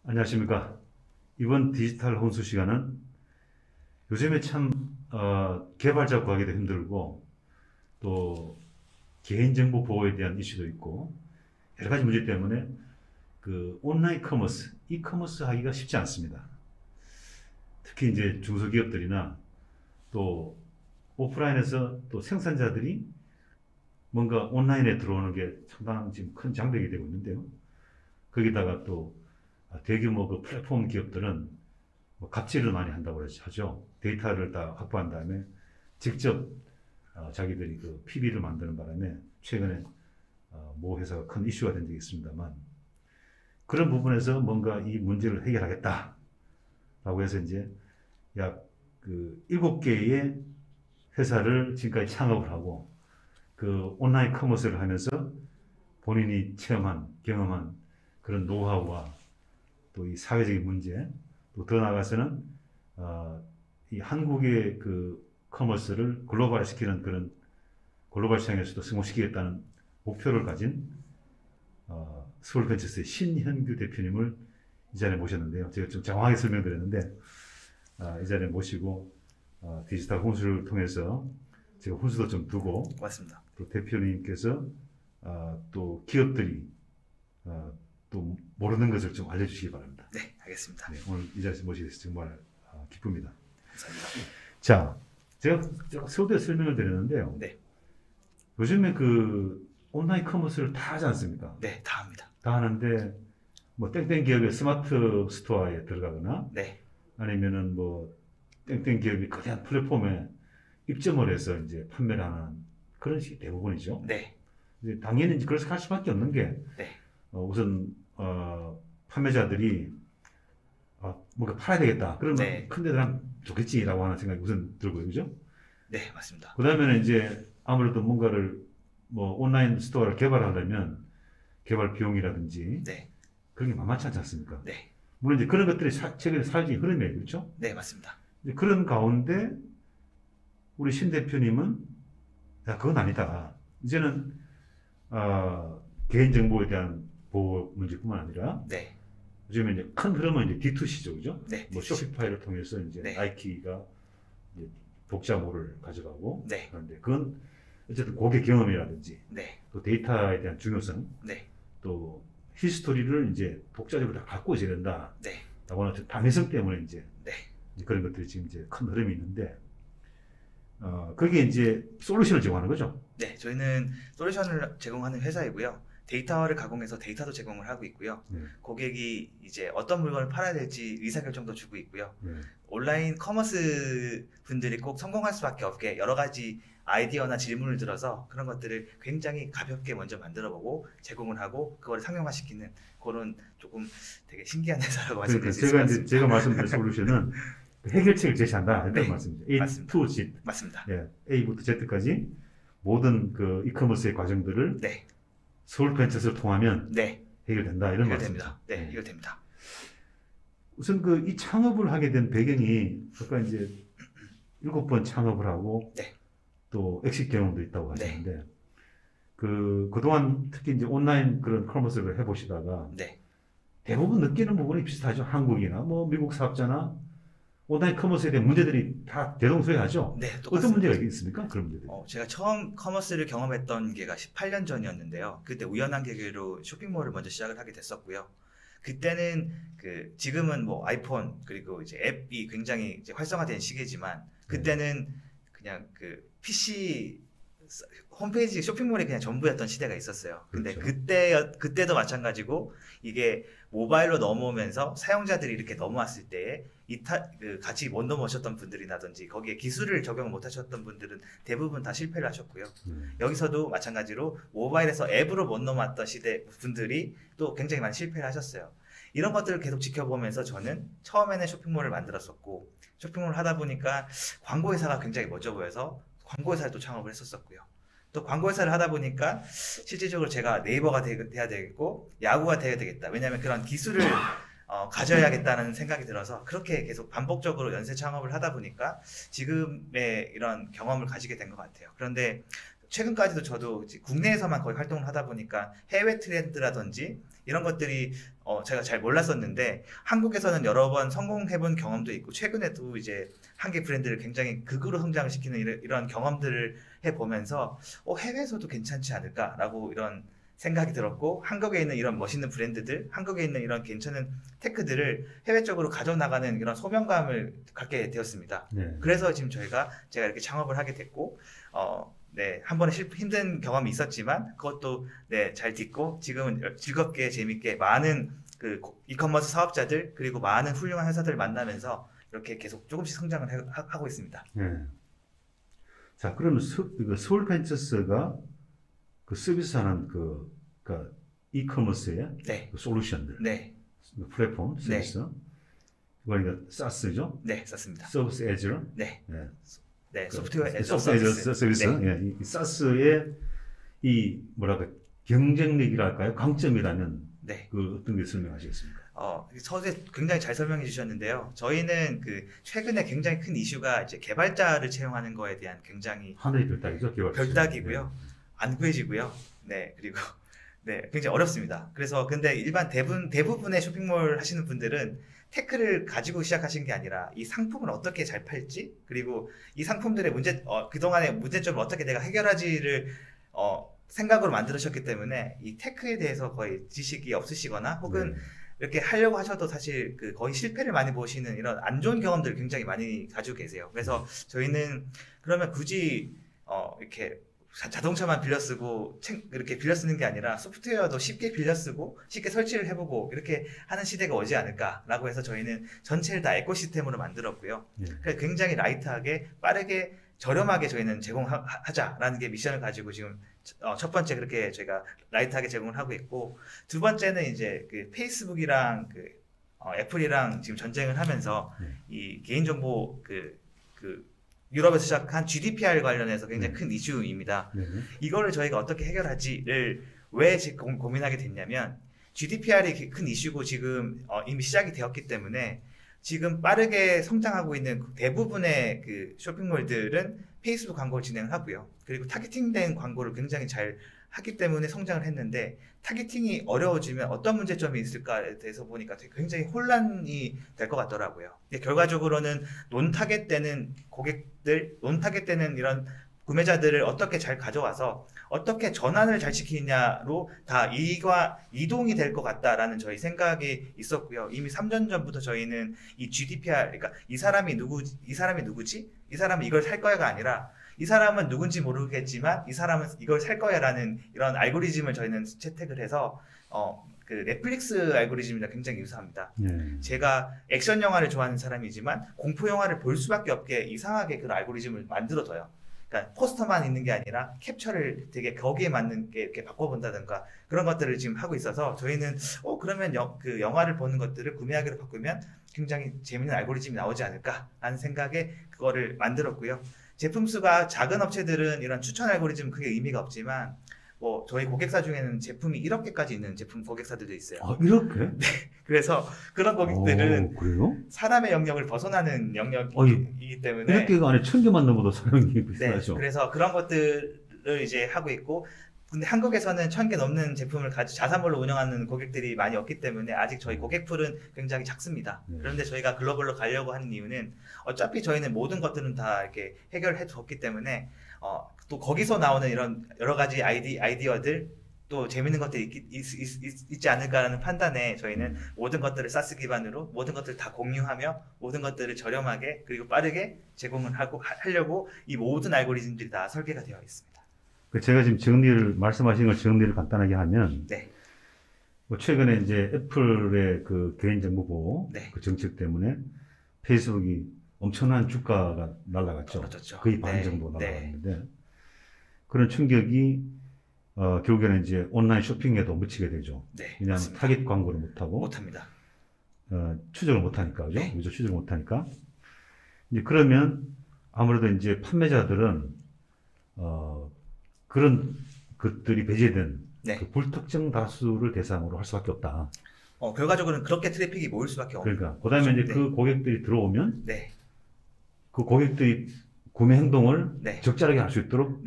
안녕하십니까. 이번 디지털 혼수 시간은 요즘에 참 개발자 구하기도 힘들고 또 개인정보 보호에 대한 이슈도 있고 여러 가지 문제 때문에 그 온라인 커머스, 이커머스 하기가 쉽지 않습니다. 특히 이제 중소기업들이나 또 오프라인에서 또 생산자들이 뭔가 온라인에 들어오는 게 상당히 지금 큰 장벽이 되고 있는데요. 거기다가 또 대규모 그 플랫폼 기업들은 뭐 갑질을 많이 한다고 하죠. 데이터를 다 확보한 다음에 직접 자기들이 그 PB를 만드는 바람에 최근에 모 회사가 큰 이슈가 된 적이 있습니다만 그런 부분에서 뭔가 이 문제를 해결하겠다라고 해서 이제 약 그 7개의 회사를 지금까지 창업을 하고 그 온라인 커머스를 하면서 본인이 체험한 경험한 그런 노하우와 또 이 사회적인 문제, 또 더 나아가서는 이 한국의 그 커머스를 글로벌화시키는 그런 글로벌 시장에서도 성공시키겠다는 목표를 가진 서울벤처스의 신현규 대표님을 이 자리에 모셨는데요. 제가 좀 장황하게 설명드렸는데 이 자리에 모시고 디지털 혼수를 통해서 제가 혼수도 좀 두고 맞습니다. 또 대표님께서 또 기업들이 또 모르는 것을 좀 알려주시기 바랍니다. 네, 알겠습니다. 네, 오늘 이 자리에 모시게 돼서 정말 기쁩니다. 감사합니다. 자, 제가 서두에 설명을 드렸는데요. 네. 요즘에 그 온라인 커머스를 다 하지 않습니까? 네, 다 합니다. 다 하는데 뭐 땡땡 기업의 스마트 스토어에 들어가거나 네, 아니면은 뭐 땡땡 기업이 거대한 플랫폼에 입점을 해서 이제 판매를 하는 그런 식이 대부분이죠. 네, 이제 당연히 이제 그렇게 할 수밖에 없는 게 네, 우선 판매자들이 뭔가 팔아야 되겠다. 그러면 네. 큰 데들 하면 좋겠지라고 하는 생각이 우선 들고요, 그죠? 네, 맞습니다. 그 다음에는 이제 아무래도 뭔가를 뭐 온라인 스토어를 개발하려면 개발 비용이라든지 네, 그런 게 만만치 않지 않습니까? 네, 물론 이제 그런 것들이 최근에 사회적인 흐름이에요, 그렇죠? 네, 맞습니다. 이제 그런 가운데 우리 신 대표님은 야, 그건 아니다. 이제는 개인정보에 대한 보호 문제뿐만 아니라 네, 요즘에 이제 큰 흐름은 이제 D2C죠, 그죠? 네, 뭐 쇼피파이를 통해서 이제 네. 나이키가 이제 독자모를 가져가고 네. 그런데 그건 어쨌든 고객 경험이라든지 네, 또 데이터에 대한 중요성 네, 또 히스토리를 이제 독자적으로 다 갖고 있어야 된다. 네, 라고 하는 당위성 때문에 이제 네, 그런 것들이 지금 이제 큰 흐름이 있는데 거기에 이제 솔루션을 제공하는 거죠. 네. 저희는 솔루션을 제공하는 회사이고요. 데이터를 가공해서 데이터도 제공을 하고 있고요. 네. 고객이 이제 어떤 물건을 팔아야 될지 의사결정도 주고 있고요. 네. 온라인 커머스 분들이 꼭 성공할 수밖에 없게 여러 가지 아이디어나 질문을 들어서 그런 것들을 굉장히 가볍게 먼저 만들어보고 제공을 하고 그거를 상용화시키는 그런 조금 되게 신기한 회사라고 그러니까 말씀드릴 수 있을 것 같습니다. 제가 말씀드린 솔루션은 해결책을 제시한다 이런 네, 말씀이죠. A 맞습니다. to Z, 맞습니다. 예, A부터 Z까지 모든 그 이커머스의 과정들을 네, 서울벤처스를 통하면 네, 해결된다 이런 해결됩니다. 말씀이죠. 네, 해결됩니다. 우선 그 이 창업을 하게 된 배경이 아까 이제 7번 창업을 하고 네, 또 엑식 경험도 있다고 네, 하셨는데 그동안 특히 이제 온라인 그런 커머스를 해보시다가 네. 대부분 느끼는 부분이 비슷하죠. 한국이나 뭐 미국 사업자나 온라인 커머스에 대한 문제들이 다 대동소이하죠. 네, 어떤 똑같습니다. 문제가 있습니까? 그런 문제들. 제가 처음 커머스를 경험했던 게가 18년 전이었는데요. 그때 우연한 계기로 쇼핑몰을 먼저 시작을 하게 됐었고요. 그때는 지금은 뭐 아이폰 그리고 이제 앱이 굉장히 이제 활성화된 시기지만 그때는 그냥 PC 홈페이지 쇼핑몰이 그냥 전부였던 시대가 있었어요. 근데 그렇죠. 그때도 마찬가지고 이게 모바일로 넘어오면서 사용자들이 이렇게 넘어왔을 때에 같이 못 넘어오셨던 분들이라든지 거기에 기술을 적용 못 하셨던 분들은 대부분 다 실패를 하셨고요. 여기서도 마찬가지로 모바일에서 앱으로 못 넘어왔던 시대 분들이 또 굉장히 많이 실패를 하셨어요. 이런 것들을 계속 지켜보면서 저는 처음에는 쇼핑몰을 만들었었고 쇼핑몰을 하다 보니까 광고회사가 굉장히 멋져 보여서 광고회사를 또 창업을 했었었고요. 또 광고회사를 하다 보니까 실질적으로 제가 네이버가 돼야 되겠고 야구가 돼야 되겠다. 왜냐하면 그런 기술을 가져야겠다는 생각이 들어서 그렇게 계속 반복적으로 연쇄 창업을 하다 보니까 지금의 이런 경험을 가지게 된 것 같아요. 그런데 최근까지도 저도 국내에서만 거의 활동을 하다 보니까 해외 트렌드라든지 이런 것들이 제가 잘 몰랐었는데 한국에서는 여러 번 성공해본 경험도 있고 최근에도 이제 한계 브랜드를 굉장히 극으로 성장을 시키는 이런 경험들을 해보면서 해외에서도 괜찮지 않을까라고 이런 생각이 들었고 한국에 있는 이런 멋있는 브랜드들, 한국에 있는 이런 괜찮은 테크들을 해외 쪽으로 가져나가는 이런 소명감을 갖게 되었습니다. 네. 그래서 지금 제가 이렇게 창업을 하게 됐고 네, 한 번에 힘든 경험이 있었지만 그것도 네, 잘 딛고 지금은 즐겁게 재밌게 많은 그 이커머스 사업자들 그리고 많은 훌륭한 회사들을 만나면서 이렇게 계속 조금씩 성장을 하고 있습니다. 네. 자, 그러면 서울 벤처스가 그 서비스하는 그러니까 이커머스의 네, 그 솔루션들, 네, 플랫폼 서비스, 그러니까 SaaS죠? 네, 썼습니다. 서비스 애저, 네, 네. 네, 그 소프트웨어 애저 소프트웨어 서비스. 서비스, 네. 예, 이 SaaS의 이 뭐랄까 경쟁력이랄까요, 강점이라면 네. 그 어떤 게 설명하시겠습니까? 서재 굉장히 잘 설명해 주셨는데요. 저희는 그 최근에 굉장히 큰 이슈가 이제 개발자를 채용하는 거에 대한 굉장히 하늘의 별따기죠, 개발. 별따기고요. 안 구해지고요. 네, 그리고 네, 굉장히 어렵습니다. 그래서 근데 일반 대부분의 쇼핑몰 하시는 분들은 테크를 가지고 시작하신 게 아니라 이 상품을 어떻게 잘 팔지, 그리고 이 상품들의 그동안의 문제점을 어떻게 내가 해결하지를 생각으로 만들으셨기 때문에 이 테크에 대해서 거의 지식이 없으시거나 혹은 이렇게 하려고 하셔도 사실 거의 실패를 많이 보시는 이런 안 좋은 경험들을 굉장히 많이 가지고 계세요. 그래서 저희는 그러면 굳이 이렇게 자동차만 빌려 쓰고 이렇게 빌려 쓰는 게 아니라 소프트웨어도 쉽게 빌려 쓰고 쉽게 설치를 해보고 이렇게 하는 시대가 오지 않을까라고 해서 저희는 전체를 다 에코시스템으로 만들었고요. 그래서 굉장히 라이트하게 빠르게 저렴하게 저희는 제공하자라는 게 미션을 가지고 지금 첫 번째 그렇게 저희가 라이트하게 제공을 하고 있고, 두 번째는 이제 그 페이스북이랑 애플이랑 지금 전쟁을 하면서 이 개인정보 유럽에서 시작한 GDPR 관련해서 굉장히 큰 이슈입니다. 이거를 저희가 어떻게 해결하지를 왜 고민하게 됐냐면 GDPR이 큰 이슈고 지금 이미 시작이 되었기 때문에 지금 빠르게 성장하고 있는 대부분의 그 쇼핑몰들은 페이스북 광고를 진행을 하고요. 그리고 타겟팅된 광고를 굉장히 잘 하기 때문에 성장을 했는데 타겟팅이 어려워지면 어떤 문제점이 있을까에 대해서 보니까 굉장히 혼란이 될 것 같더라고요. 근데 결과적으로는 논타겟되는 고객들, 논타겟되는 이런 구매자들을 어떻게 잘 가져와서 어떻게 전환을 잘 시키냐로 다 이동이 될 것 같다라는 저희 생각이 있었고요. 이미 3년 전부터 저희는 이 GDPR, 그러니까 이 사람이 누구지? 이 사람은 이걸 살 거야가 아니라 이 사람은 누군지 모르겠지만 이 사람은 이걸 살 거야라는 이런 알고리즘을 저희는 채택을 해서 그 넷플릭스 알고리즘이랑 굉장히 유사합니다. 제가 액션 영화를 좋아하는 사람이지만 공포 영화를 볼 수밖에 없게 이상하게 그런 알고리즘을 만들어둬요. 그러니까 포스터만 있는 게 아니라 캡처를 되게 거기에 맞는 게 이렇게 바꿔본다든가 그런 것들을 지금 하고 있어서 저희는 그러면 그 영화를 보는 것들을 구매하기로 바꾸면 굉장히 재밌는 알고리즘이 나오지 않을까라는 생각에 그거를 만들었고요. 제품 수가 작은 업체들은 이런 추천 알고리즘은 크게 의미가 없지만 저희 고객사 중에는 제품이 1억 개까지 있는 고객사들도 있어요. 이렇게? 네. 그래서 그런 고객들은 그래요? 사람의 영역을 벗어나는 영역이기 때문에 100개가 안에 1000개만 넘어도 사람이 네, 비슷하죠. 그래서 그런 것들을 이제 하고 있고, 근데 한국에서는 1000개 넘는 제품을 가지고 자사몰로 운영하는 고객들이 많이 없기 때문에 아직 저희 고객풀은 굉장히 작습니다. 그런데 저희가 글로벌로 가려고 하는 이유는 어차피 저희는 모든 것들은 다 이렇게 해결해 줬기 때문에 또 거기서 나오는 이런 여러 가지 아이디어들 또 재밌는 것들이 있지 않을까라는 판단에 저희는 모든 것들을 SaaS 기반으로 모든 것들을 다 공유하며 모든 것들을 저렴하게 그리고 빠르게 제공을 하려고 이 모든 알고리즘들이 다 설계가 되어 있습니다. 제가 지금 말씀하신 걸 정리를 간단하게 하면, 네. 최근에 이제 애플의 그 개인정보 보호 그 정책 때문에 페이스북이 엄청난 주가가 날아갔죠. 떨어졌죠. 거의 반 정도 날아갔는데, 그런 충격이 결국에는 이제 온라인 쇼핑에도 묻히게 되죠. 왜냐하면 맞습니다. 타깃 광고를 못하고 못합니다. 추적을 못하니까, 그죠? 유저 추적을 못하니까. 이제 그러면 아무래도 이제 판매자들은 그런 것들이 배제된 그 불특정 다수를 대상으로 할 수밖에 없다. 결과적으로는 그렇게 트래픽이 모일 수밖에 없는. 그러니까 그다음에 이제 그 고객들이 들어오면 그 고객들이 구매 행동을 적절하게 할 수 있도록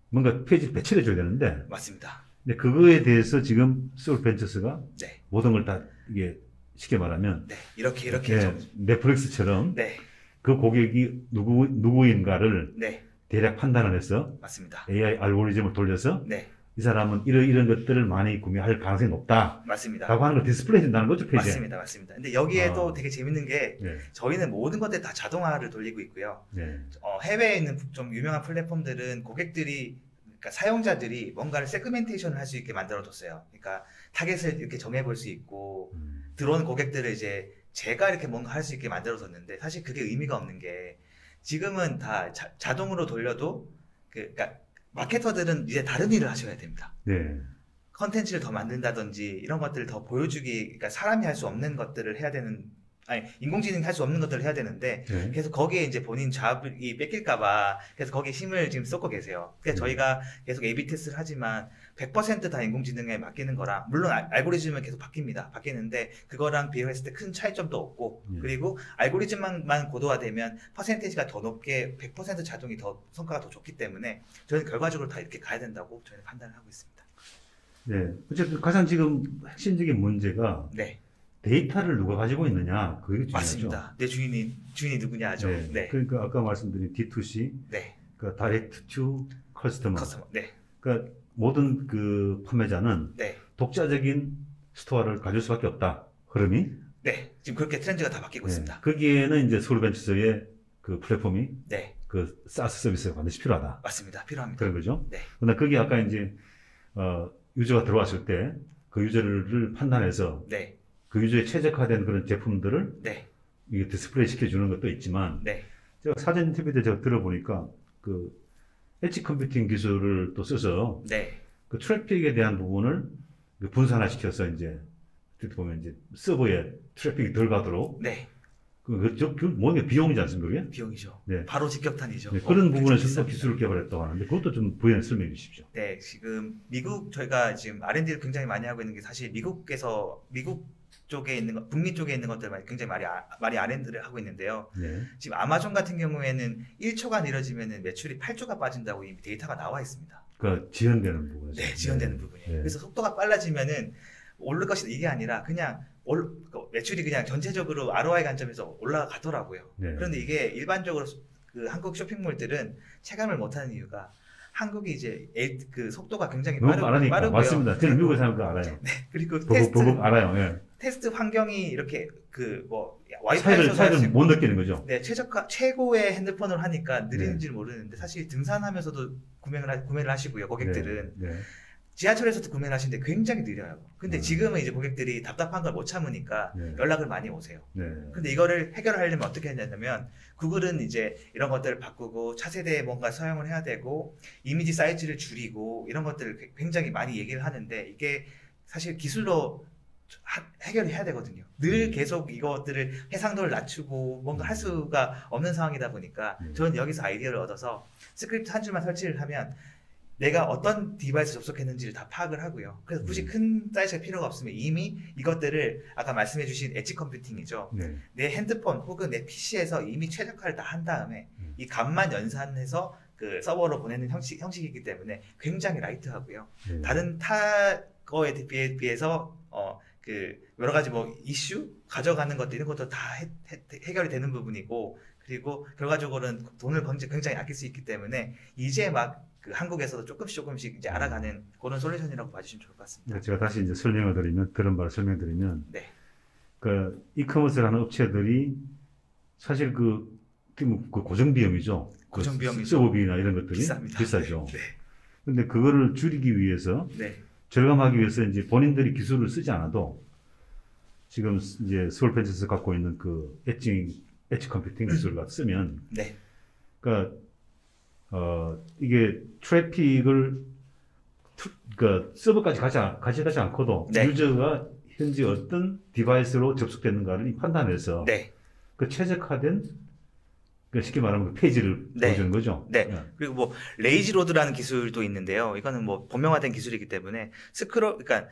뭔가 페이지를 배치를 해줘야 되는데 맞습니다. 근데 그거에 대해서 지금 소울벤처스가 네. 모든 걸 다 이게 쉽게 말하면 네. 이렇게 네, 좀. 넷플릭스처럼 네. 그 고객이 누구인가를 네. 대략 판단을 해서 맞습니다. AI 알고리즘을 돌려서 네. 이 사람은 이런 것들을 많이 구매할 가능성이 높다. 맞습니다. 라고 하는 걸 디스플레이 된다는 거죠, 페이지에. 맞습니다. 맞습니다. 근데 여기에도 아. 되게 재밌는 게 네. 저희는 모든 것들 다 자동화를 돌리고 있고요. 네. 해외에 있는 좀 유명한 플랫폼들은 고객들이 그러니까 사용자들이 뭔가를 세그멘테이션을 할 수 있게 만들어뒀어요. 그러니까 타겟을 이렇게 정해볼 수 있고 들어오는 고객들을 이제 제가 이렇게 뭔가 할 수 있게 만들어뒀는데 사실 그게 의미가 없는 게 지금은 다 자동으로 돌려도 그러니까 마케터들은 이제 다른 일을 하셔야 됩니다. 네. 컨텐츠를 더 만든다든지 이런 것들을 더 보여주기, 그러니까 사람이 할 수 없는 것들을 해야 되는, 아니 인공지능이 할 수 없는 것들을 해야 되는데 네. 계속 거기에 이제 본인 잡이 뺏길까봐 계속 거기에 힘을 지금 쏟고 계세요. 그래서 저희가 계속 A/B 테스트를 하지만 100% 다 인공지능에 맡기는 거랑 물론 알고리즘은 계속 바뀌는데 그거랑 비교했을 때 큰 차이점도 없고 그리고 알고리즘만 고도화되면 퍼센테이지가 더 높게 100% 자동이 더 성과가 더 좋기 때문에 저희는 결과적으로 다 이렇게 가야 된다고 저희는 판단을 하고 있습니다. 네. 어쨌든 가장 지금 핵심적인 문제가 네. 데이터를 누가 가지고 있느냐, 그게 중요하죠. 맞습니다. 내 주인이 누구냐죠. 네. 네. 그러니까 아까 말씀드린 D2C, 네. 그러니까 Direct to Customer. 네. 그러니까 모든 그 판매자는 네. 독자적인 스토어를 가질 수밖에 없다. 흐름이. 네. 지금 그렇게 트렌드가 다 바뀌고 있습니다. 거기에는 이제 소울벤처스의 그 플랫폼이 네. 그 SaaS 서비스가 반드시 필요하다. 맞습니다. 필요합니다. 그런 거죠. 네. 그러나 거기 아까 이제 유저가 들어왔을 때 그 유저를 판단해서 네. 그 유저에 최적화된 그런 제품들을 네. 이게 디스플레이 시켜주는 것도 있지만 네. 제가 사전 인터뷰 때 제가 들어보니까 그 엣지 컴퓨팅 기술을 또 써서 네. 그 트래픽에 대한 부분을 분산화시켜서 이제 어떻게 보면 이제 서버에 트래픽이 덜 가도록 네. 뭐냐 비용이지 않습니까? 그게? 비용이죠. 네. 바로 직격탄이죠. 네, 그런 부분에서 또 비쌉니다. 기술을 개발했다고 하는데 그것도 좀 부연 설명해 주십시오. 네, 지금 저희가 지금 R&D를 굉장히 많이 하고 있는 게 사실 미국 쪽에 있는 북미 쪽에 있는 것들 굉장히 많이 R&D를 하고 있는데요. 네. 지금 아마존 같은 경우에는 1초가 느려지면 매출이 8조가 빠진다고 이미 데이터가 나와 있습니다. 그 지연되는 부분에서. 네, 지연되는 부분이에요. 네. 그래서 속도가 빨라지면은 오를 것이다 이게 아니라 그냥 매출이 그냥 전체적으로 ROI 관점에서 올라가더라고요. 네. 그런데 이게 일반적으로 그 한국 쇼핑몰들은 체감을 못하는 이유가 한국이 이제 그 속도가 굉장히 너무 빠르니까. 빠르고요. 맞습니다. 저는 미국에 사는 거 알아요. 네, 그리고 버벅 알아요. 예. 테스트 환경이 이렇게 그 뭐 와이파이에서 차이를 못 느끼는 거죠. 네, 최고의 핸드폰을 하니까 느리는지 모르는데 사실 등산하면서도 구매를 하시고요, 고객들은. 네. 네. 지하철에서도 구매를 하시는데 굉장히 느려요. 근데 지금은 이제 고객들이 답답한 걸 못 참으니까 네. 연락을 많이 오세요. 네. 근데 이거를 해결하려면 어떻게 했냐면 구글은 이제 이런 것들을 바꾸고 차세대에 뭔가 사용을 해야 되고 이미지 사이즈를 줄이고 이런 것들을 굉장히 많이 얘기를 하는데 이게 사실 기술로 해결을 해야 되거든요. 늘 계속 이것들을 해상도를 낮추고 뭔가 할 수가 없는 상황이다 보니까 저는 여기서 아이디어를 얻어서 스크립트 한 줄만 설치를 하면 내가 어떤 디바이스 접속했는지를 다 파악을 하고요. 그래서 굳이 큰 사이즈가 필요가 없으면 이미 이것들을 아까 말씀해주신 엣지 컴퓨팅이죠. 네. 내 핸드폰 혹은 내 PC에서 이미 최적화를 다 한 다음에 이 값만 연산해서 그 서버로 보내는 형식이기 때문에 굉장히 라이트하고요. 네. 다른 거에 비해서 그 여러 가지 뭐 이슈 가져가는 것들 이런 것도 다 해결이 되는 부분이고 그리고 결과적으로는 돈을 굉장히 아낄 수 있기 때문에 이제 막 그 한국에서도 조금씩 이제 알아가는 그런 솔루션이라고 봐주시면 좋을 것 같습니다. 제가 다시 이제 들은 바를 설명드리면, 네. 그 이커머스를 하는 업체들이 사실 그 고정 비용이죠. 고정 비용이죠. 서버비나 이런 것들이 비쌉니다. 비싸죠. 네. 근데 그거를 줄이기 위해서 네. 절감하기 위해서 이제 본인들이 기술을 쓰지 않아도 지금 이제 소울벤처스 갖고 있는 그 엣지 컴퓨팅 기술을 쓰면, 네. 그러니까 이게 트래픽을 그러니까 서버까지 가져가지 않고도 네. 유저가 현재 어떤 디바이스로 접속됐는가를 판단해서 네. 그 최적화된 쉽게 말하면 그 페이지를 네. 보여주는 거죠. 네. 그리고 뭐 레이지 로드라는 기술도 있는데요. 이거는 뭐 범용화된 기술이기 때문에 그러니까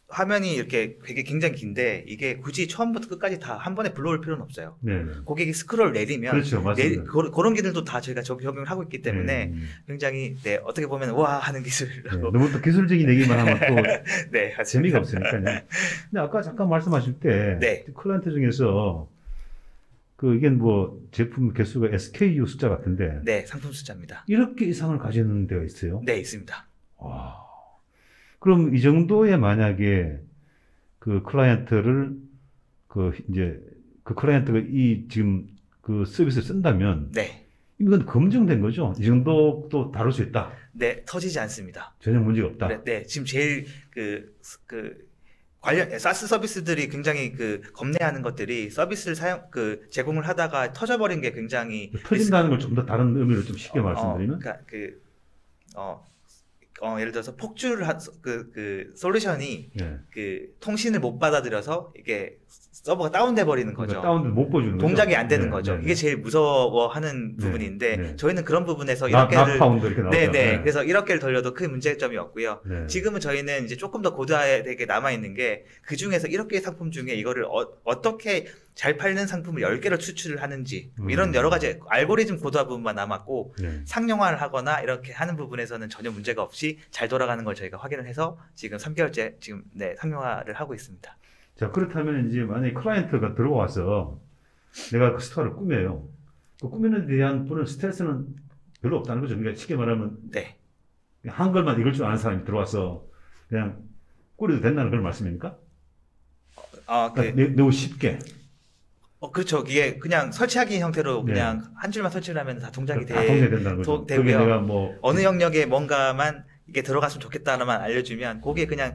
화면이 이렇게 되게 굉장히 긴데 이게 굳이 처음부터 끝까지 다 한 번에 불러올 필요는 없어요. 네. 고객이 스크롤 내리면 그렇죠, 맞습니다. 그런 기능도 다 저희가 적용을 하고 있기 때문에 네. 굉장히 네, 어떻게 보면 와 하는 네, 기술이라고 너무 또 기술적인 얘기만 하면 또 네, 맞습니다. 재미가 없으니까요. 근데 아까 잠깐 말씀하실 때 네. 클라이언트 중에서 이게 뭐 제품 개수가 SKU 숫자 같은데 네, 상품 숫자입니다. 이렇게 이상을 가지는 데가 있어요? 네, 있습니다. 와. 그럼 이 정도에 만약에 그 클라이언트를 이제 그 클라이언트가 이 지금 그 서비스를 쓴다면 네. 이건 검증된 거죠? 이 정도도 다룰 수 있다. 네, 터지지 않습니다. 전혀 문제가 없다. 네, 네, 지금 제일 관련 사스 서비스들이 굉장히 겁내하는 것들이 서비스를 제공을 하다가 터져버린 게 굉장히 터진다는 걸 좀 더 다른 의미로 좀 쉽게 말씀드리면 그러니까 예를 들어서 폭주를 솔루션이 네. 통신을 못 받아들여서 이게 서버가 다운돼 버리는 거죠. 그러니까 다운도 못 보여주는 거죠. 동작이 안 되는 네, 거죠. 네, 이게 제일 무서워하는 부분인데 네. 저희는 그런 부분에서 1억개를 낙파운드 이렇게 나오죠. 네네. 그래서 1억개를 돌려도 큰 문제점이 없고요. 네. 지금은 저희는 이제 조금 더 고도화되게 남아 있는 게 그 중에서 1억개의 상품 중에 이거를 어떻게 잘 팔리는 상품을 10개를 추출을 하는지 이런 여러 가지 알고리즘 고도화 부분만 남았고 네. 상용화를 하거나 이렇게 하는 부분에서는 전혀 문제가 없이 잘 돌아가는 걸 저희가 확인을 해서 지금 3개월째 지금 네, 상용화를 하고 있습니다. 자, 그렇다면 이제 만약에 클라이언트가 들어와서 내가 그 스토어를 꾸며요. 그 꾸미는 데 대한 분은 스트레스는 별로 없다는 거죠. 그러니까 쉽게 말하면 네. 한글만 읽을 줄 아는 사람이 들어와서 그냥 꾸려도 된다는 그런 말씀입니까? 그러니까 매우 쉽게. 그렇죠. 이게 그냥 설치하기 형태로 그냥 한 줄만 설치를 하면 다 동작이 다 동작된다는 거죠. 되고요. 그게 내가 뭐 어느 영역에 뭔가만 이게 들어갔으면 좋겠다라만 알려주면 그게 그냥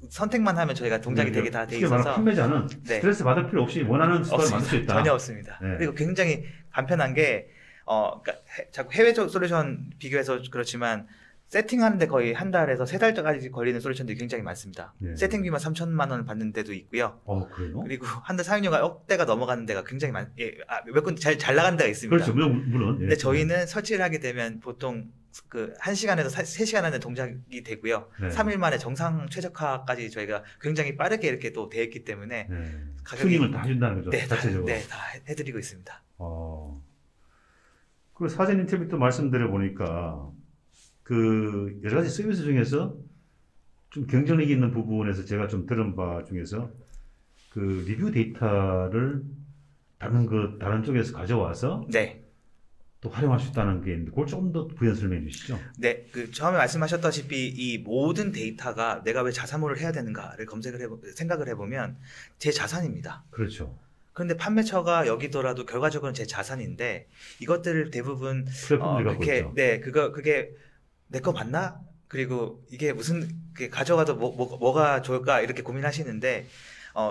선택만 하면 저희가 동작이 되게 다 돼 쉽게 말하면 있어서 판매자는 네. 스트레스 받을 필요 없이 원하는 스토어를 만들 수 있다. 전혀 없습니다. 네. 그리고 굉장히 간편한 게 그러니까 자꾸 해외 솔루션 비교해서 그렇지만 세팅하는데 거의 한 달에서 세 달까지 걸리는 솔루션들이 굉장히 많습니다. 네. 세팅비만 3천만 원을 받는 데도 있고요. 그래요? 그리고 한 달 사용료가 억대가 넘어가는 데가 굉장히 몇 군 잘 나가는 데가 있습니다. 그렇죠. 물론. 근데 저희는 설치를 하게 되면 보통 1시간에서 3시간 안에 동작이 되고요. 네. 3일 만에 정상 최적화까지 저희가 굉장히 빠르게 이렇게 또 되어 있기 때문에 네. 가격이 튜닝을 다 해준다는 거죠. 네, 자체적으로. 다 해드리고 있습니다. 그리고 사전 인터뷰 또 말씀드려 보니까 여러 가지 서비스 중에서 좀 경쟁력 있는 부분에서 제가 좀 들은 바 중에서 리뷰 데이터를 다른 쪽에서 가져와서 네. 또 활용할 수 있다는 게 있는데 그걸 조금 더 부연 설명해 주시죠. 네, 처음에 말씀하셨다시피 이 모든 데이터가 내가 왜 자사몰을 해야 되는가를 생각을 해보면 제 자산입니다. 그렇죠. 그런데 판매처가 여기더라도 결과적으로는 제 자산인데 이것들을 대부분 플랫폼을 갖고 있죠. 네, 그게 내 거 맞나? 그리고 이게 무슨 가져가도 뭐가 좋을까 이렇게 고민하시는데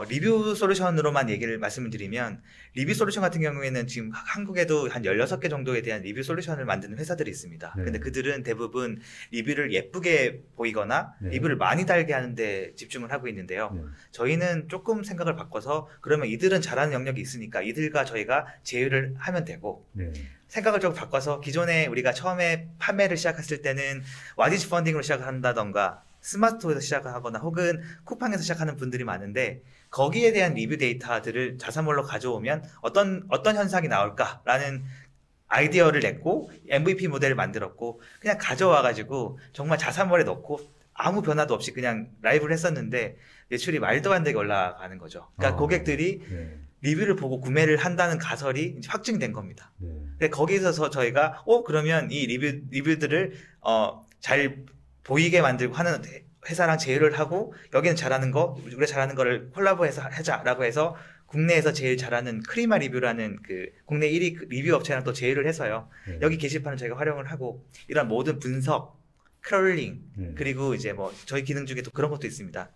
리뷰 솔루션으로만 얘기를 말씀을 드리면 리뷰 솔루션 같은 경우에는 지금 한국에도 한 16개 정도에 대한 리뷰 솔루션을 만드는 회사들이 있습니다. 네. 근데 그들은 대부분 리뷰를 예쁘게 보이거나 네. 리뷰를 많이 달게 하는데 집중을 하고 있는데요. 네. 저희는 조금 생각을 바꿔서 그러면 이들은 잘하는 영역이 있으니까 이들과 저희가 제휴를 하면 되고 네. 생각을 좀 바꿔서 기존에 우리가 처음에 판매를 시작했을 때는 와디즈 펀딩으로 시작을 한다던가 스마트에서 시작하거나 혹은 쿠팡에서 시작하는 분들이 많은데 거기에 대한 리뷰 데이터들을 자사몰로 가져오면 어떤 현상이 나올까라는 아이디어를 냈고 MVP 모델을 만들었고 그냥 가져와가지고 정말 자사몰에 넣고 아무 변화도 없이 그냥 라이브를 했었는데 매출이 말도 안 되게 올라가는 거죠. 그러니까 고객들이 네. 리뷰를 보고 구매를 한다는 가설이 이제 확증된 겁니다. 네. 근데 거기서 저희가 그러면 이 리뷰들을 잘 보이게 만들고 하는 회사랑 제휴를 하고 여기는 잘하는 거 우리가 잘하는 거를 콜라보해서 하자라고 해서 국내에서 제일 잘하는 크리마 리뷰라는 국내 1위 리뷰 업체랑 또 제휴를 해서요. 네. 여기 게시판을 저희가 활용을 하고 이런 모든 분석, 크롤링 네. 그리고 이제 저희 기능 중에 또 그런 것도 있습니다.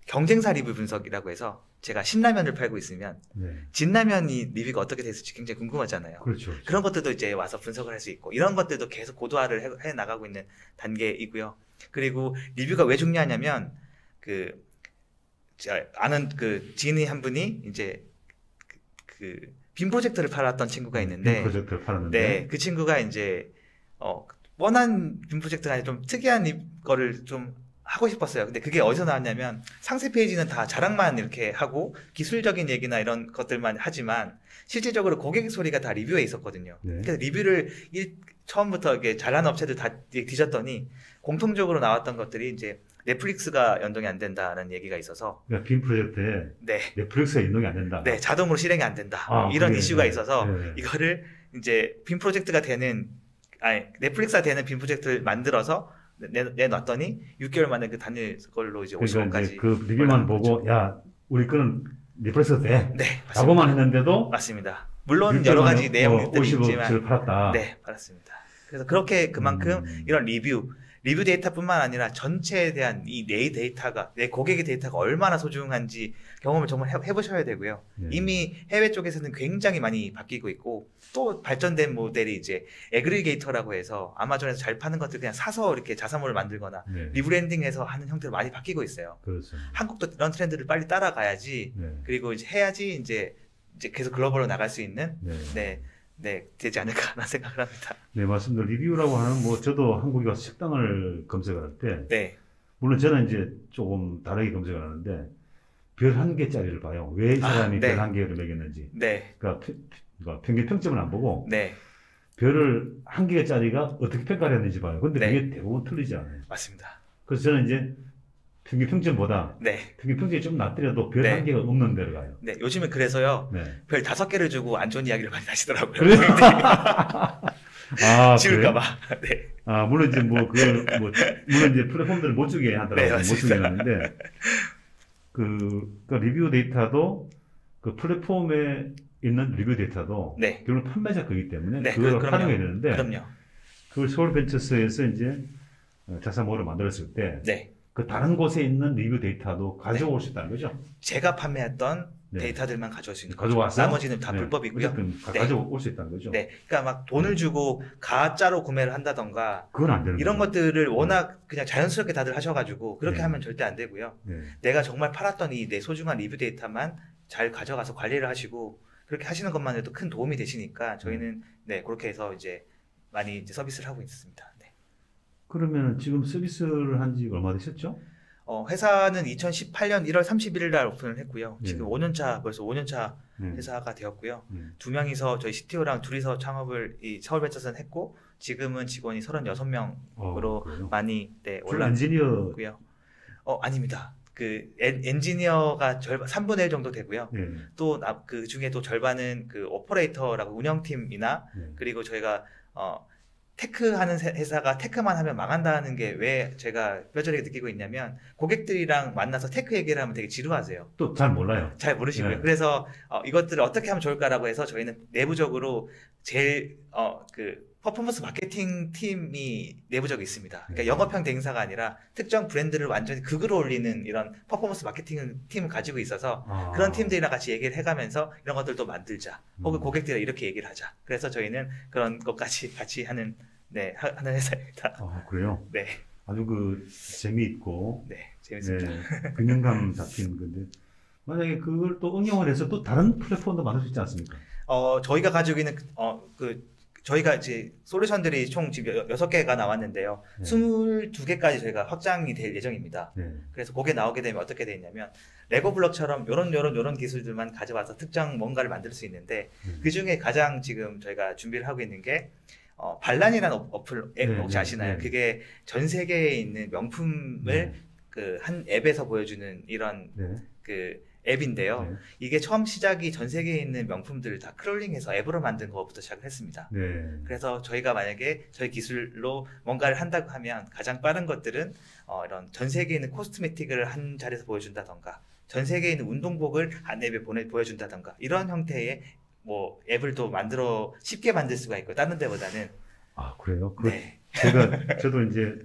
경쟁사 리뷰 분석이라고 해서 제가 신라면을 팔고 있으면 네. 진라면이 리뷰가 어떻게 됐을지 굉장히 궁금하잖아요. 그렇죠. 그런 것들도 이제 와서 분석을 할 수 있고 이런 것들도 계속 고도화를 해 나가고 있는 단계이고요. 그리고 리뷰가 왜 중요하냐면 아는 지인이 한 분이 이제 빔 프로젝트를 팔았던 친구가 있는데 빔 프로젝트를 팔았는데 네, 그 친구가 이제 뻔한 빔 프로젝트가 아니라 좀 특이한 거를 좀 하고 싶었어요. 근데 그게 어디서 나왔냐면 상세 페이지는 다 자랑만 이렇게 하고 기술적인 얘기나 이런 것들만 하지만 실질적으로 고객 소리가 다 리뷰에 있었거든요. 네. 그래서 리뷰를 처음부터 이렇게 잘하는 업체들 다 뒤졌더니 공통적으로 나왔던 것들이 이제 넷플릭스가 연동이 안 된다는 얘기가 있어서 그러니까 빔 프로젝트에 네, 넷플릭스가 연동이 안 된다. 네 자동으로 실행이 안 된다. 아, 이런 그게, 이슈가 네, 있어서 네. 이거를 이제 빔 프로젝트가 되는 넷플릭스가 되는 빔 프로젝트를 만들어서 내놨더니 6개월 만에 그 단일 걸로 이제 그러니까 50원까지 이제 그 리뷰만 보고 야 우리 거는 넷플릭스가 돼. 네, 라고만 했는데도 맞습니다. 물론 여러 가지 내용들이 있지만 50억을 팔았다. 네, 받았습니다. 그래서 그렇게 그만큼 이런 리뷰 데이터뿐만 아니라 전체에 대한 이 내 데이터가 내 고객의 데이터가 얼마나 소중한지 경험을 정말 해보셔야 되고요. 네. 이미 해외 쪽에서는 굉장히 많이 바뀌고 있고 또 발전된 모델이 이제 애그리게이터라고 해서 아마존에서 잘 파는 것들 그냥 사서 이렇게 자사몰을 만들거나 네. 리브랜딩해서 하는 형태로 많이 바뀌고 있어요. 그렇죠. 한국도 이런 트렌드를 빨리 따라가야지 네. 그리고 이제 해야지 이제 계속 글로벌로 나갈 수 있는 네. 네, 되지 않을까라는 생각을 합니다. 네, 맞습니다. 리뷰라고 하는 뭐 저도 한국에 가서 식당을 검색을 할 때 네, 물론 저는 이제 조금 다르게 검색을 하는데 별 한 개짜리를 봐요. 왜 이 사람이 네. 별 한 개를 매겼는지. 네, 그러니까 평균 평점을 안 보고 네, 별을 한 개짜리가 어떻게 평가를 했는지 봐요. 근데 네. 그게 대부분 틀리지 않아요. 맞습니다. 그래서 저는 이제 평균 평점보다 네, 평균 평점이 좀 낮더라도 별 네. 한 개가 없는 데로 가요. 네, 요즘은 그래서요 네. 별 5개를 주고 안 좋은 이야기를 많이 하시더라고요. 그래요? 아, 지울까봐. 네, 아, 물론 이제 뭐, 그걸, 뭐, 물론 이제 플랫폼들을 못 주게 네, 하더라고요. 못 맞습니다. 주게 하는데, 그러니까 리뷰 데이터도 그 플랫폼에 있는 리뷰 데이터도 네, 결국 판매자 거기 때문에 네, 그걸 그럼요. 활용해야 되는데, 그럼요. 그걸 서울벤처스에서 이제 자사몰을 만들었을 때, 네, 그 다른 곳에 있는 리뷰 데이터도 가져올 수 있다는 거죠. 제가 판매했던 네. 데이터들만 가져올 수 있는 가져왔어요? 거죠. 나머지는 다 네. 불법이고요. 어쨌든 네. 가져올 수 있다는 거죠. 네, 그러니까 막 돈을 주고 가짜로 구매를 한다던가 그건 안 되는 이런 거죠. 것들을 워낙 그냥 자연스럽게 다들 하셔가지고 그렇게 네. 하면 절대 안 되고요. 네. 내가 정말 팔았던 이 내 소중한 리뷰 데이터만 잘 가져가서 관리를 하시고 그렇게 하시는 것만 해도 큰 도움이 되시니까 저희는 네 그렇게 해서 이제 많이 이제 서비스를 하고 있습니다. 네. 그러면 지금 서비스를 한 지 얼마 되셨죠? 회사는 2018년 1월 31일 날 오픈을 했고요. 네. 지금 벌써 5년차 네. 회사가 되었고요. 네. 두 명이서 저희 CTO랑 둘이서 창업을 이 서울벤처스는 했고 지금은 직원이 36명으로 그래요? 많이 네, 줄 엔지니어 올랐고요. 아닙니다. 그 엔지니어가 3분의 1 정도 되고요. 네. 또 그 중에 또 절반은 그 오퍼레이터라고 운영팀이나 네. 그리고 저희가 테크하는 회사가 테크만 하면 망한다는 게 왜 제가 뼈저리게 느끼고 있냐면 고객들이랑 만나서 테크 얘기를 하면 되게 지루하세요. 또 잘 몰라요. 잘 모르시고요. 네. 그래서 이것들을 어떻게 하면 좋을까라고 해서 저희는 내부적으로 제일 그 퍼포먼스 마케팅 팀이 내부적으로 있습니다. 그러니까 네. 영업형 대행사가 아니라 특정 브랜드를 완전히 극으로 올리는 이런 퍼포먼스 마케팅 팀을 가지고 있어서 그런 팀들이랑 같이 얘기를 해가면서 이런 것들도 만들자. 혹은 고객들이랑 이렇게 얘기를 하자. 그래서 저희는 그런 것까지 같이 하는 하는 회사입니다. 그래요? 네, 아주 그 재미있고 네, 재밌습니다. 네, 균형감 잡힌 건데 만약에 그걸 또 응용을 해서 또 다른 플랫폼도 만들 수 있지 않습니까? 저희가 가지고 있는 저희가 이제 솔루션들이 총 지금 6개가 나왔는데요. 네. 22개까지 저희가 확장이 될 예정입니다. 네. 그래서 그게 나오게 되면 어떻게 되냐면 레고 블럭처럼 요런 기술들만 가져와서 특정 뭔가를 만들 수 있는데 그 중에 가장 지금 저희가 준비를 하고 있는 게 반란이라는 어플 앱 네, 혹시 네, 아시나요? 네. 그게 전 세계에 있는 명품을 네. 그 한 앱에서 보여주는 이런 네. 그 앱인데요. 네. 이게 처음 시작이 전 세계에 있는 명품들을 다 크롤링해서 앱으로 만든 것부터 시작을 했습니다. 네. 그래서 저희가 만약에 저희 기술로 뭔가를 한다고 하면 가장 빠른 것들은 이런 전 세계에 있는 코스메틱을 한 자리에서 보여준다던가 전 세계에 있는 운동복을 한 앱에 보여준다던가 이런 형태의 뭐 앱을 또 쉽게 만들 수가 있고 다른 데보다는 그래요? 네. 저도 이제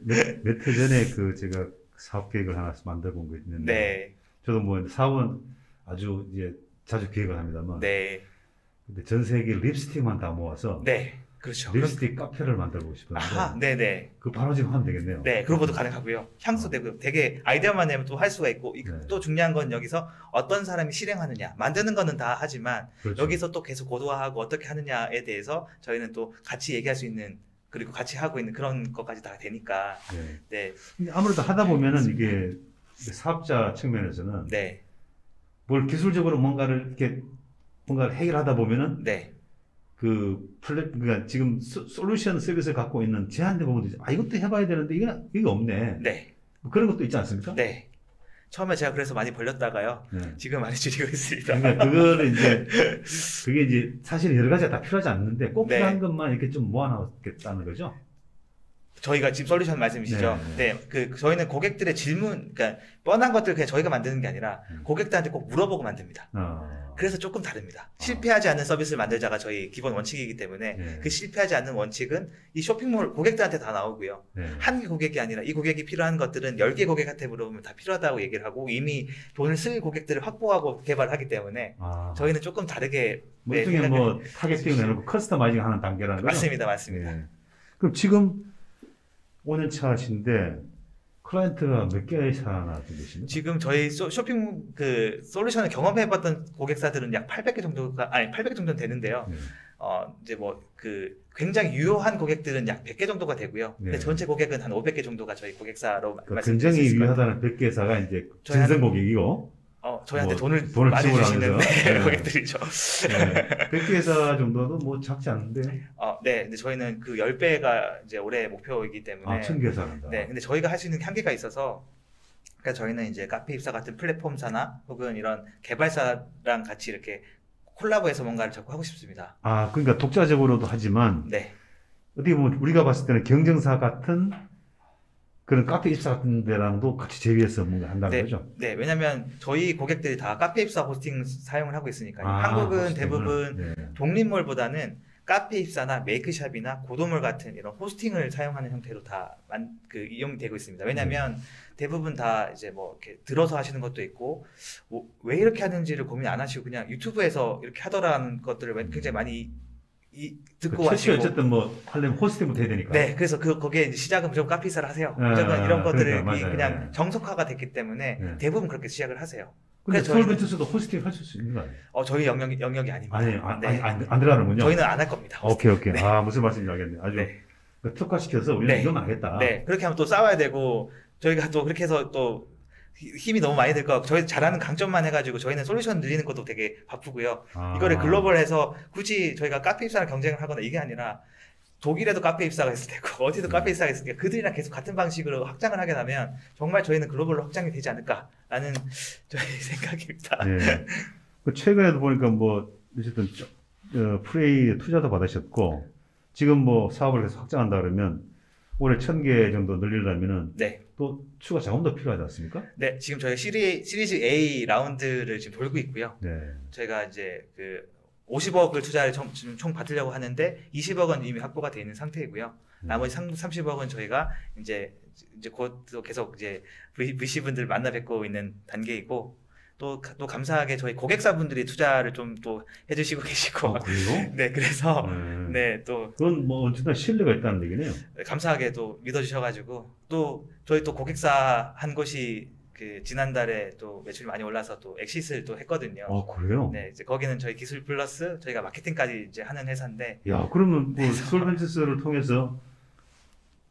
몇 해 전에 제가 사업 계획을 하나 만들어 본 거 있는데 네. 저도 뭐 사업은 아주 이제 자주 계획을 합니다만 네. 근데 전 세계 립스틱만 다 모아서 네. 그렇죠. 립스틱 카페를 만들어 보고 싶었는데 아하, 네네. 그 바로 지금 하면 되겠네요. 네, 그런 것도 가능하고요. 향수 되고 되게 아이디어만 내면 또 할 수가 있고 네. 또 중요한 건 여기서 어떤 사람이 실행하느냐 만드는 거는 다 하지만 그렇죠. 여기서 또 계속 고도화하고 어떻게 하느냐에 대해서 저희는 또 같이 얘기할 수 있는 그리고 같이 하고 있는 그런 것까지 다 되니까 네. 네, 근데 아무래도 하다 보면은 이게 사업자 측면에서는 네, 뭘 기술적으로 뭔가를 이렇게 뭔가를 해결하다 보면은 네, 그러니까 지금 솔루션 서비스를 갖고 있는 제한된 부분도 있죠. 아, 이것도 해봐야 되는데 이게 없네. 네, 뭐 그런 것도 있지 않습니까? 네. 처음에 제가 그래서 많이 벌렸다가요. 네. 지금 많이 줄이고 있습니다. 그러니까 그거를 이제 그게 이제 사실 여러 가지가 다 필요하지 않는데 꼭 네. 필요한 것만 이렇게 좀 모아놓겠다는 거죠. 저희가 지금 솔루션 말씀이시죠? 네, 네. 저희는 고객들의 질문, 그러니까 뻔한 것들 그냥 저희가 만드는 게 아니라 고객들한테 꼭 물어보고 만듭니다. 그래서 조금 다릅니다. 실패하지 않는 서비스를 만들자가 저희 기본 원칙이기 때문에 네. 그 실패하지 않는 원칙은 이 쇼핑몰 고객들한테 다 나오고요. 네. 한 개 고객이 아니라 이 고객이 필요한 것들은 10개 고객한테 물어보면 다 필요하다고 얘기를 하고 이미 돈을 쓸 고객들을 확보하고 개발하기 때문에 저희는 조금 다르게 뭐 일종의 뭐 타겟팅을 해놓고 커스터마이징 하는 단계라는 거죠? 맞습니다. 맞습니다. 네. 그럼 지금 5년 차신데 클라이언트가 몇 개나 되십니까? 지금 저희 쇼핑 솔루션을 경험해봤던 고객사들은 약 800개 정도가 800개 정도는 되는데요. 네. 이제 뭐 굉장히 유효한 고객들은 약 100개 정도가 되고요. 근데 네. 전체 고객은 한 500개 정도가 저희 고객사로 그러니까 굉장히 유효하다는 100개사가 이제 저희한테- 진성 고객이고 저희한테 뭐 돈을 많이 지불하면서. 주시는 네. 고객들이죠. 네. 100개사 정도는 뭐 작지 않은데 네, 근데 저희는 그 10배가 이제 올해 목표이기 때문에 1000개사 한다. 네, 근데 저희가 할 수 있는 한계가 있어서 그러니까 저희는 이제 카페 입사 같은 플랫폼사나 혹은 이런 개발사랑 같이 이렇게 콜라보해서 뭔가를 자꾸 하고 싶습니다. 그러니까 독자적으로도 하지만 네, 어떻게 보면 우리가 봤을 때는 경쟁사 같은 그런 카페 입사 같은 데랑도 같이 제휴해서 뭔가 한다는 거죠. 네, 왜냐면 저희 고객들이 다 카페 입사 호스팅 사용을 하고 있으니까요. 아, 한국은 호스팅을. 대부분 네. 독립몰보다는 카페 입사나 메이크샵이나 고도몰 같은 이런 호스팅을 사용하는 형태로 다 이용되고 있습니다. 왜냐면 대부분 다 이제 뭐 이렇게 들어서 하시는 것도 있고 왜 이렇게 하는지를 고민 안 하시고 그냥 유튜브에서 이렇게 하더라는 것들을 굉장히 많이 듣고 최초에 하시고 어쨌든 뭐 하려면 호스팅부터 해야 되니까. 네, 그래서 거기에 이제 시작은 무조건 카페 입사를 하세요. 네, 무조건 이런 것들을 그러니까, 맞아요. 그냥 네. 정석화가 됐기 때문에 네. 대부분 그렇게 시작을 하세요. 근데 그래서 서울벤처스도 호스팅 하실 수 있는 거 아니에요? 저희 영역이 아닙니다. 아니, 네. 안 들어가는군요. 저희는 안 할 겁니다. 오케이. 네. 무슨 말씀인지 알겠네. 아주 네. 특화시켜서 우리는 네. 이건 하겠다. 네, 그렇게 하면 또 싸워야 되고 저희가 또 그렇게 해서 또 힘이 너무 많이 들 거. 저희 잘하는 강점만 해가지고 저희는 솔루션 늘리는 것도 되게 바쁘고요. 이거를 글로벌해서 굳이 저희가 카페 입사랑 경쟁을 하거나 이게 아니라 독일에도 카페 입사가 있을 테고 어디도 카페 입사가 있을 테고 그들이랑 계속 같은 방식으로 확장을 하게 되면 정말 저희는 글로벌로 확장이 되지 않을까라는 저희 생각입니다. 네. 최근에도 보니까 뭐 어쨌든 프레이 투자도 받으셨고 지금 뭐 사업을 계속 확장한다 그러면 올해 1000개 정도 늘리려면은 네. 또 추가 자금도 필요하지 않습니까? 네, 지금 저희 시리즈 A 라운드를 지금 돌고 있고요. 네. 저희가 이제 50억을 투자를 지금 총 받으려고 하는데 20억은 이미 확보가 되어 있는 상태이고요. 나머지 30억은 저희가 이제 곧 또 계속 이제 VC 분들 만나 뵙고 있는 단계이고 또 감사하게 저희 고객사분들이 투자를 좀 또 해주시고 계시고 그리고 네, 그래서 네, 또 그건 뭐 어쨌든 신뢰가 있다는 얘기네요. 감사하게 또 믿어주셔가지고 또 저희 또 고객사 한 곳이 지난달에 또 매출이 많이 올라서 또 엑시스를 또 했거든요. 그래요? 네, 이제 거기는 저희 기술 플러스 저희가 마케팅까지 이제 하는 회사인데. 야, 그러면 뭐 솔벤처스를 통해서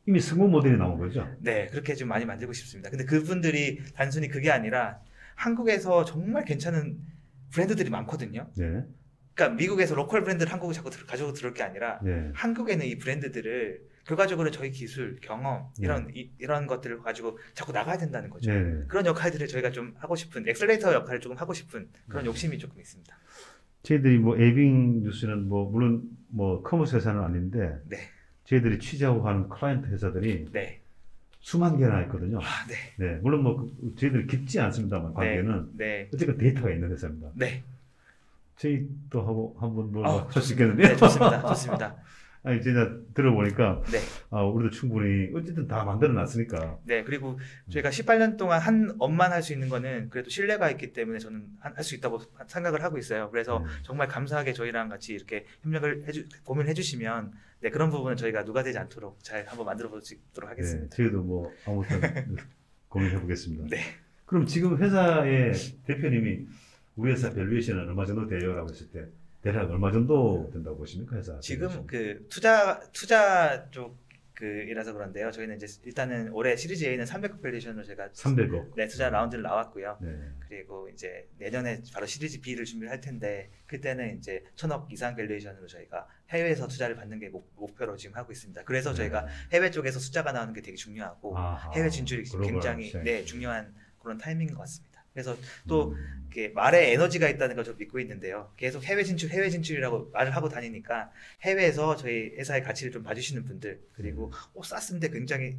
이미 성공 모델이 나온 거죠? 네, 그렇게 좀 많이 만들고 싶습니다. 근데 그분들이 단순히 그게 아니라 한국에서 정말 괜찮은 브랜드들이 많거든요. 네. 그러니까 미국에서 로컬 브랜드를 한국에 자꾸 가지고 들어올 게 아니라 네. 한국에는 이 브랜드들을 결과적으로 저희 기술, 경험 이런 것들을 가지고 자꾸 나가야 된다는 거죠. 네. 그런 역할들을 저희가 좀 하고 싶은 엑셀레이터 역할을 조금 하고 싶은 그런 욕심이 조금 있습니다. 저희들이 뭐 에이빙 뉴스는 뭐 물론 뭐 커머스 회사는 아닌데 네. 저희들이 취재하고 하는 클라이언트 회사들이 네. 수만 개나 있거든요. 네. 네, 물론 뭐 저희들이 깊지 않습니다만 관계는 네. 어쨌든 데이터가 있는 회사입니다. 네. 저희도 하고 한번 뭐 할 수 있겠는데요? 네, 좋습니다. 좋습니다. 아니 진짜 들어보니까 네. 우리도 충분히 어쨌든 다 만들어 놨으니까. 네, 그리고 저희가 18년 동안 한 업만 할 수 있는 거는 그래도 신뢰가 있기 때문에 저는 할 수 있다고 생각을 하고 있어요. 그래서 정말 감사하게 저희랑 같이 이렇게 협력을 고민해 주시면 네, 그런 부분은 저희가 누가 되지 않도록 잘 한번 만들어 볼 수 있도록 하겠습니다. 네, 저희도 뭐 아무튼 고민해 보겠습니다. 네. 그럼 지금 회사의 대표님이 우리 회사 밸류에이션은 얼마 정도 돼요? 라고 했을 때 대략 얼마 정도 된다고 보십니까, 회사? 지금 그 투자 쪽 이라서 그런데요. 저희는 이제 일단은 올해 시리즈 A는 300억 밸류에이션으로 제가 300억. 네, 투자 라운드를 나왔고요. 네. 그리고 이제 내년에 바로 시리즈 B를 준비를 할 텐데 그때는 이제 1000억 이상 밸류에이션으로 저희가 해외에서 투자를 받는 게 목표로 지금 하고 있습니다. 그래서 저희가 해외 쪽에서 숫자가 나오는 게 되게 중요하고 아하, 해외 진출이 글로벌 굉장히 시장이죠. 중요한 그런 타이밍인 것 같습니다. 그래서 또 이렇게 말에 에너지가 있다는 걸 좀 믿고 있는데요. 계속 해외 진출이라고 말을 하고 다니니까 해외에서 저희 회사의 가치를 좀 봐주시는 분들 그리고 쌌는데 굉장히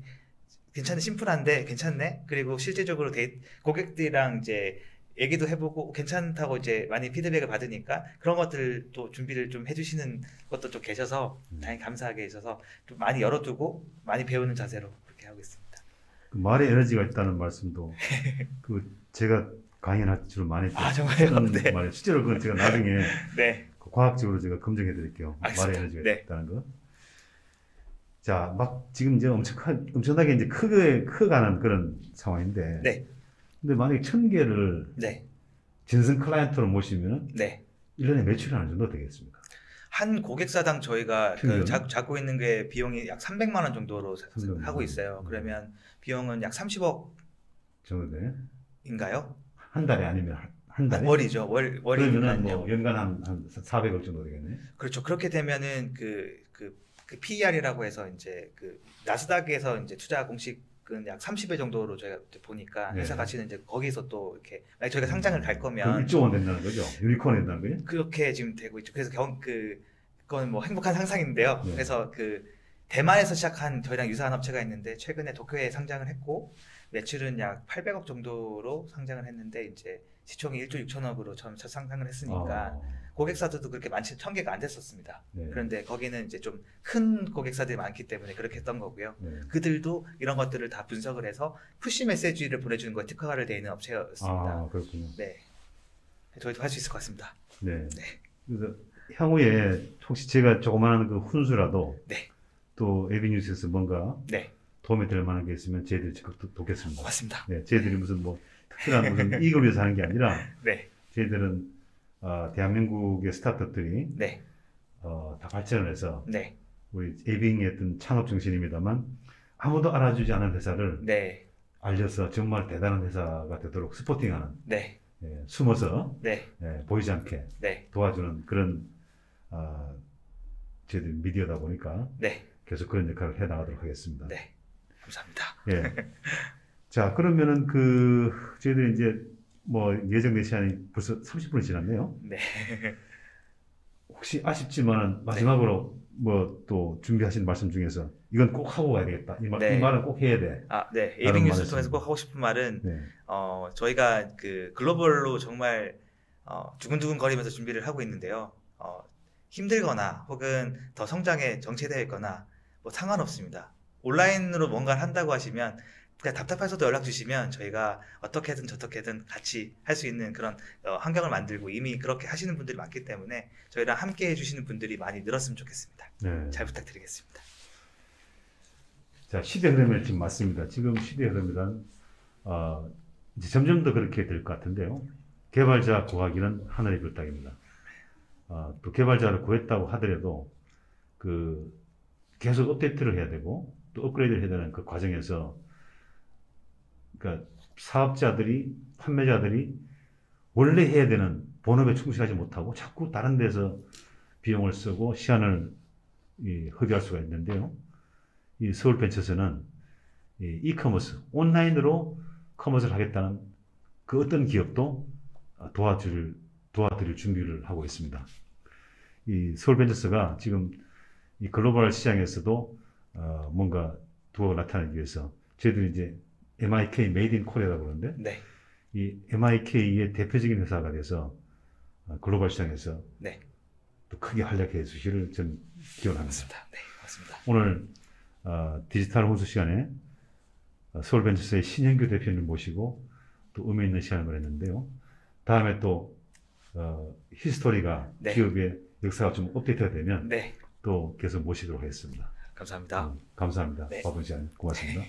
괜찮은 심플한데 괜찮네. 그리고 실제적으로 고객들이랑 이제 얘기도 해보고 괜찮다고 이제 많이 피드백을 받으니까 그런 것들도 준비를 좀 해주시는 것도 좀 계셔서 다행히 감사하게 있어서 좀 많이 열어두고 많이 배우는 자세로 그렇게 하고 있습니다. 그 말에 에너지가 있다는 말씀도 그 제가 강연할 줄 많이 정말요? 네. 말에 실제로 그건 제가 나중에 네. 과학적으로 제가 검증해 드릴게요. 말에 에너지가 네. 있다는 거. 자, 막 지금 이제 엄청나게 이제 커가는 그런 상황인데. 네. 근데 만약에 1000개를 네. 진성 클라이언트로 모시면 네. 1년에 매출이 어느 정도 되겠습니까? 한 고객사당 저희가 평균? 잡고 있는 게 비용이 약 300만 원 정도로 300만 하고 있어요. 그러면 비용은 약 30억 정도 돼. 인가요? 한 달에 아니면 한 달에? 월이죠. 그러면은 월이니까요. 뭐 연간 한 400억 정도 되겠네. 그렇죠. 그렇게 되면은 그 PER이라고 해서 이제 그 나스닥에서 이제 투자 공식은 약 30배 정도로 저희가 보니까 회사 네. 가치는 이제 거기서 또 이렇게 만약 저희가 상장을 갈 그럼 거면 1조 원 된다는 거죠? 유니콘 된다는 거예요? 그렇게 지금 되고 있죠. 그래서 그건 뭐 행복한 상상인데요. 네. 그래서 대만에서 시작한 저희랑 유사한 업체가 있는데 최근에 도쿄에 상장을 했고 매출은 약 800억 정도로 상장을 했는데 이제 시총이 1조 6천억으로 처음 첫 상장을 했으니까 고객사들도 그렇게 많지 1000개가 안 됐었습니다. 네. 그런데 거기는 이제 좀 큰 고객사들이 많기 때문에 그렇게 했던 거고요. 네. 그들도 이런 것들을 다 분석을 해서 푸시 메시지를 보내주는 거에 특화가 되어 있는 업체였습니다. 그렇군요. 네, 저희도 할 수 있을 것 같습니다. 네. 네. 그래서 향후에 혹시 제가 조그마한 그 훈수라도 네. 또 에비뉴스에서 뭔가 네, 도움이 될 만한 게 있으면 저희들이 적극 돕겠습니다. 고맙습니다. 네, 저희들이 무슨 뭐 특별한 무슨 이익을 위해서 하는 게 아니라 네, 저희들은 대한민국의 스타트업들이 네, 다 발전을 해서 네, 우리 에빙의 어떤 창업 정신입니다만 아무도 알아주지 않은 회사를 네, 알려서 정말 대단한 회사가 되도록 스포팅하는 네, 숨어서 네, 보이지 않게 네, 도와주는 그런 저희들 미디어다 보니까 네, 계속 그런 역할을 해 나가도록 하겠습니다. 네, 감사합니다. 예. 자, 그러면은 저희들이 이제 뭐 예정된 시간이 벌써 30분이 지났네요. 네, 혹시 아쉽지만은 마지막으로 뭐 또 준비하신 말씀 중에서 이건 꼭 하고 가야 되겠다. 이 네. 말은 꼭 해야 돼. 네, 다른 에이빙 뉴스를 말씀. 통해서 꼭 하고 싶은 말은 네. 저희가 글로벌로 정말 두근두근 거리면서 준비를 하고 있는데요. 힘들거나 혹은 더 성장에 정체되어 있거나 뭐 상관없습니다. 온라인으로 뭔가를 한다고 하시면 그냥 답답해서도 연락 주시면 저희가 어떻게든 저떻게든 같이 할 수 있는 그런 환경을 만들고 이미 그렇게 하시는 분들이 많기 때문에 저희랑 함께 해주시는 분들이 많이 늘었으면 좋겠습니다. 네. 잘 부탁드리겠습니다. 자, 시대 흐름에 지금 맞습니다. 지금 시대 흐름이란 이제 점점 더 그렇게 될 것 같은데요. 개발자 구하기는 하늘의 별따기입니다. 또 개발자를 구했다고 하더라도 계속 업데이트를 해야 되고 또 업그레이드를 해야 되는 그 과정에서 그러니까 사업자들이 판매자들이 원래 해야 되는 본업에 충실하지 못하고 자꾸 다른 데서 비용을 쓰고 시간을 허비할 수가 있는데요. 이 서울벤처스는 이커머스, 온라인으로 커머스를 하겠다는 그 어떤 기업도 도와드릴 준비를 하고 있습니다. 이 서울벤처스가 지금 이 글로벌 시장에서도 뭔가 두어 나타내기 위해서 저희들이 이제 MIK 메이드 인 코리아라고 그러는데 네, 이 MIK의 대표적인 회사가 돼서 글로벌 시장에서 네, 또 크게 활약해 주시기를 저는 기원합니다. 네, 고맙습니다. 오늘 디지털 혼수 시간에 서울벤처스의 신현규 대표님을 모시고 또 의미 있는 시간을 보냈는데요. 다음에 또 히스토리가 네. 기업의 역사가 좀 업데이트가 되면 네, 또 계속 모시도록 하겠습니다. 감사합니다. 감사합니다. 네. 바쁜 시간 고맙습니다.